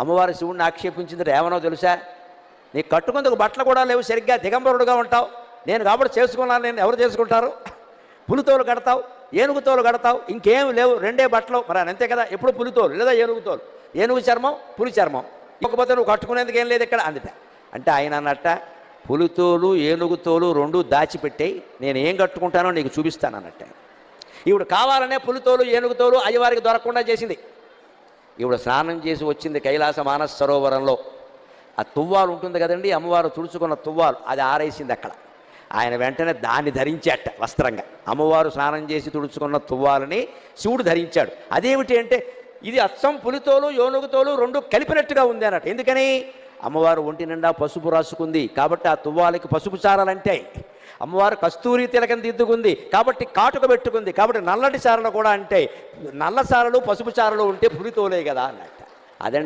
అమ్మవారు శివుడిని ఆక్షేపించింది ఏమనో తెలుసా? నీకు కట్టుకుందుకు బట్టలు కూడా లేవు, సరిగ్గా దిగంబరుడుగా ఉంటావు, నేను కాబట్టి చేసుకున్నాను, నేను ఎవరు చేసుకుంటారు? పులితోలు కడతావు, ఏనుగుతోలు కడతావు, ఇంకేం లేవు, రెండే బట్టలు. మరి అంతే కదా, ఎప్పుడు పులితోలు లేదా ఏనుగుతోలు, ఏనుగు చర్మం పులి చర్మం, ఇకపోతే నువ్వు కట్టుకునేందుకు ఏం లేదు ఇక్కడ అందుట. అంటే ఆయన అన్నట్ట, పులితోలు ఏనుగుతోలు రెండు దాచిపెట్టాయి, నేను ఏం కట్టుకుంటానో నీకు చూపిస్తాను అన్నట్ట. ఈవిడ కావాలనే పులితోలు ఏనుగుతోలు అయ్యవారికి దొరకకుండా చేసింది. ఈవిడ స్నానం చేసి వచ్చింది కైలాస మానస సరోవరంలో. ఆ తువ్వాలు ఉంటుంది కదండి, అమ్మవారు తుడుచుకున్న తువ్వాలు, అది ఆరేసింది అక్కడ. ఆయన వెంటనే దాన్ని ధరించాట వస్త్రంగా. అమ్మవారు స్నానం చేసి తుడుచుకున్న తువ్వాలని శివుడు ధరించాడు. అదేమిటి అంటే, ఇది అచ్చం పులితోలు ఏనుగుతోలు రెండు కలిపినట్టుగా ఉంది అన్నట్టు. ఎందుకని? అమ్మవారు ఒంటి నిండా పసుపు రాసుకుంది కాబట్టి ఆ తువ్వాలకి పసుపు చారలంటాయి. అమ్మవారు కస్తూరి తిలకం దిద్దుకుంది కాబట్టి కాటుక పెట్టుకుంది కాబట్టి నల్లటి చారలు కూడా అంటే, నల్ల చారలు పసుపు చారలు ఉంటే పులితోలే కదా అన్నట్టు. అదండి